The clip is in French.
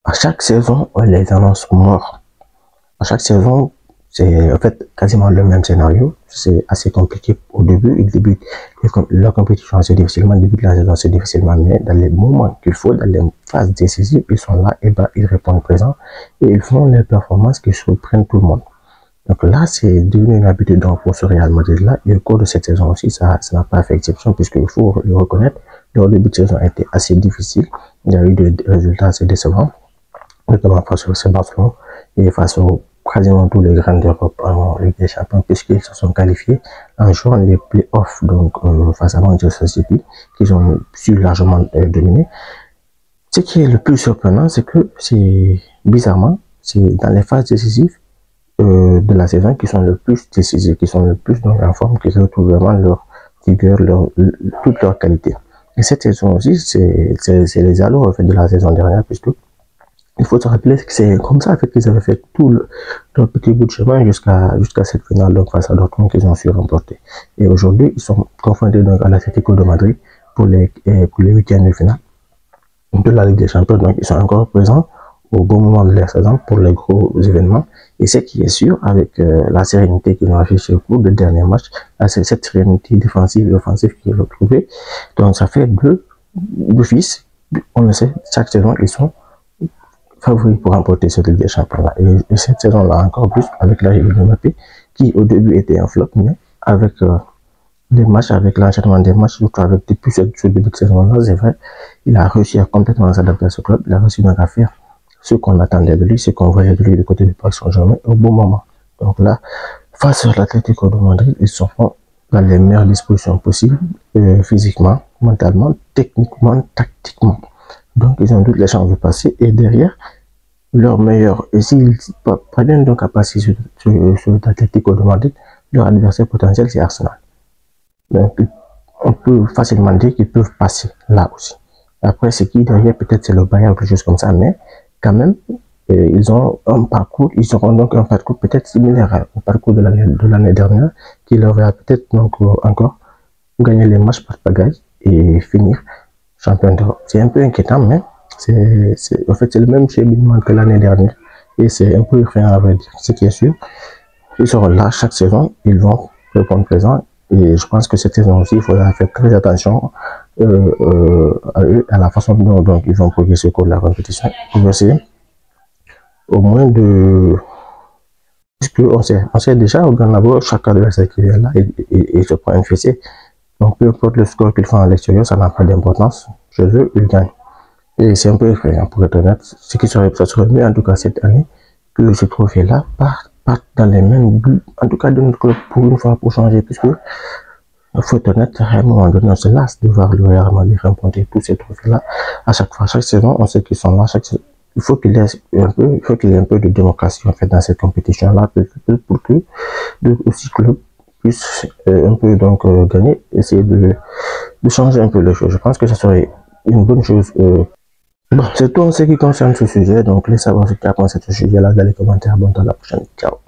À chaque saison, on les annonce morts. À chaque saison, c'est en fait quasiment le même scénario. C'est assez compliqué au début. Ils débutent la compétition assez difficilement, le début de la saison assez difficilement, mais dans les moments qu'il faut, dans les phases décisives, ils sont là et ben, ils répondent présent et ils font les performances qui surprennent tout le monde. Donc là, c'est devenu une habitude pour ce Real Madrid-là. Et au cours de cette saison aussi, ça n'a pas fait exception, puisqu'il faut le reconnaître, leur début de saison a été assez difficile. Il y a eu des résultats assez décevants, notamment face au Barcelone et face aux quasiment tous les grands d'Europe en Ligue des Champions, puisqu'ils se sont qualifiés en jouant les playoffs donc, face à Manchester City, qu'ils ont su largement dominer. Ce qui est le plus surprenant, c'est que c'est bizarrement, c'est dans les phases décisives de la saison qui sont le plus décisifs, qui sont le plus donc en forme, qui retrouvent vraiment leur vigueur, toute leur qualité. Et cette saison aussi, c'est les allures en fait, de la saison dernière, puisque il faut se rappeler que c'est comme ça en fait, qu'ils avaient fait tout leur petit bout de chemin jusqu'à cette finale donc face à Dortmund qu'ils ont su remporter. Et aujourd'hui, ils sont confrontés donc à l'Atlético de Madrid pour les huitièmes de finale de la Ligue des Champions. Donc, ils sont encore présents au bon moment de la saison pour les gros événements. Et ce qui est sûr, avec la sérénité qu'ils ont affichée au cours de dernier match, c'est cette sérénité défensive et offensive qu'ils ont retrouvée. Donc, ça fait deux fils. On le sait, chaque saison, ils sont favoris pour remporter cette Ligue des Champions-là. Et cette saison-là, encore plus, avec l'arrivée de Mbappé, qui au début était un flop, mais avec les matchs, avec l'enchaînement des matchs, surtout avec depuis ce début de saison-là, c'est vrai, il a réussi à complètement s'adapter à ce club. Il a réussi donc à faire ce qu'on attendait de lui, ce qu'on voyait de lui du côté du Paris Saint-Germain au bon moment. Donc là, face à l'Atlético de Madrid, ils sont dans les meilleures dispositions possibles, physiquement, mentalement, techniquement, tactiquement. Donc, ils ont toutes les chances de passer. Et derrière, leur meilleur, et s'ils parviennent donc à passer sur l'Atlético de Madrid, leur adversaire potentiel, c'est Arsenal. Donc, on peut facilement dire qu'ils peuvent passer là aussi. Après, ce qui derrière, peut-être c'est le Bayern ou quelque chose comme ça, mais quand même, ils ont un parcours, ils auront donc un parcours peut-être similaire au parcours de l'année dernière, qui leur va peut-être donc encore gagner les matchs par pagaille et finir champion d'Europe. C'est un peu inquiétant, mais en fait, c'est le même cheminement que l'année dernière. Et c'est un peu rien à vrai dire. Ce qui est sûr, ils seront là chaque saison, ils vont répondre présent. Et je pense que cette saison aussi, il faudra faire très attention à eux, à la façon dont donc, ils vont progresser au cours de la compétition. Pour essayer au moins de... Puisque on sait déjà, au Bernabéu, chaque adversaire qui est là, il se prend une fessée. Donc, peu importe le score qu'ils font à l'extérieur, ça n'a pas d'importance. Chez eux, ils gagnent. Et c'est un peu effrayant, pour être honnête. Ça serait mieux, en tout cas, cette année, que ce trophée-là parte dans les mêmes buts, en tout cas de notre club, pour une fois, pour changer, puisque, il faut être honnête, à un moment donné, on se lasse de voir le Real Madrid remporter tous ces trophées-là. À chaque fois, chaque saison, on sait qu'ils sont là, il faut qu'il y ait un peu de démocratie, en fait, dans cette compétition-là, pour que aussi club puisse un peu donc gagner, essayer de changer un peu les choses. Je pense que ça serait une bonne chose. Bon, c'est tout en ce qui concerne ce sujet, donc laissez savoir ce que tu as pensé de ce sujet-là dans les commentaires. Bon, à la prochaine. Ciao.